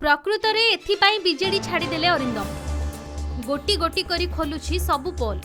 प्रकृत में एथिपाई बीजेडी छाड़ीदेले अरिंदम गोटी गोटी करी खोलुछि सबु पोल।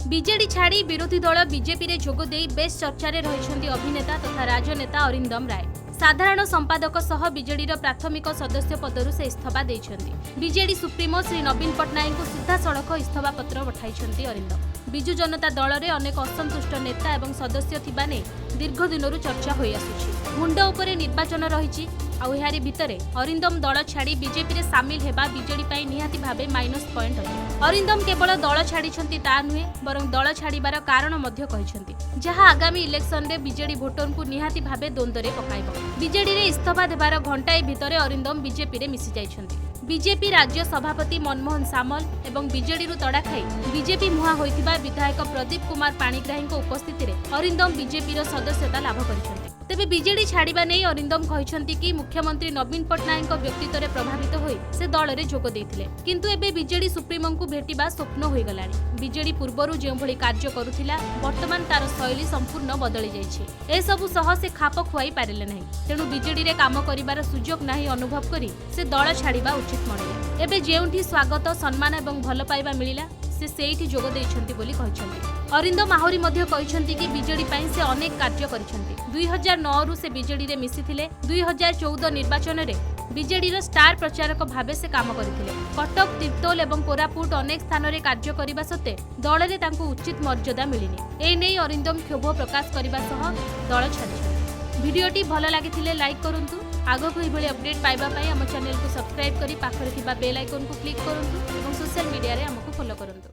बीजेडी छाड़ी विरोधी दल बीजेपी रे जोग देई बेस चर्चारे रहिछन्ती अभिनेता तथा राजनेता अरिंदम राय। साधारण संपादक सह बीजेडी प्राथमिक सदस्य पदरु से इस्तीफा देइछन्ती। बीजेडी सुप्रीमो श्री नवीन पट्टनायक को सीधा सड़क इस्तीफा पत्र पठाइछन्ती अरिंदम। बिजु जनता दल रे अनेक असंतुष्ट नेता एवं सदस्य थिबा नै दीर्घ दिनरु चर्चा होई आसुछि। मुंड उपरे निर्वाचन रहिछि आउ एहारी भितरे अरिंदम दल छाड़ी बीजेपी रे सामिल हेबा बीजेडी पई निहाती भाबे माइनस पॉइंट अछि। अरिंदम केवल दल छाड़ीछन्ती ता नुहे बरं दल छाड़ीबार कारण मध्य कहिछन्ती, जहा आगामी इलेक्शन रे बीजेडी भोटर को निहाती भाबे द्वंद्व रे पकाइबो। बीजेडी रे इस्तीफा देबार घंटाए भितरे अरिंदम बीजेपी रे मिसि जाइछन्ती। बीजेपी राज्य सभापति मनमोहन सामल एवं बीजेडी रु तड़ा खाई बीजेपी मुहा होइथिबा विधायक प्रदीप कुमार पाणिग्राही उपस्थिति रे अरिंदम बीजेपी रो सदस्यता लाभ करिसथि। तेबे बीजेडी छाड़ीबा नै अरिंदम कहिसथि कि मुख्यमंत्री नवीन पट्टनायक व्यक्तित्व रे प्रभावित होई से दल रे जोग देइथिले, किंतु एबे बीजेडी सुप्रीमो को भेटिबा स्वप्न होई गलानी। बीजेडी पूर्वरु जे भली कार्य करुथिला वर्तमान तार शैली संपूर्ण बदली जाइछि। ए सबु सह से खाप खुआई पारिले नै, तेनु बीजेडी रे काम करिबार सुजोग नाही अनुभव करी से दल छाड़ीबा उचित मणिले। एबे जेउठी स्वागत सम्मान एवं भल पाइबा मिलिला से सेठी जोग देइछन्ती बोली कहिसथि। अरिंदम आहुरी मध्य कहिसथि कि बीजेडी पई से अनेक कार्य करिसथि। 2009 रु से बीजेडी रे मिसिथिले। 2014 निर्वाचन रे बीजेडी रो स्टार प्रचारक भाबे से काम करथिले। कटक, तिर्तोल एवं कोरापुट अनेक स्थान रे कार्य करिबा सत्ते दल रे तांको उचित मर्यादा मिलिनी। ए नै अरिंदम क्षोभ प्रकाश करिबा सह दल छाडिछथि। वीडियोटी भल लागिथिले लाइक करंतु। आगो को एभली अपडेट पाइबा पई हम चैनल को सब्सक्राइब करी पाखरे थिबा बेल आइकन को क्लिक करंतु एवं सोशल मीडिया रे हमको फॉलो करंतु।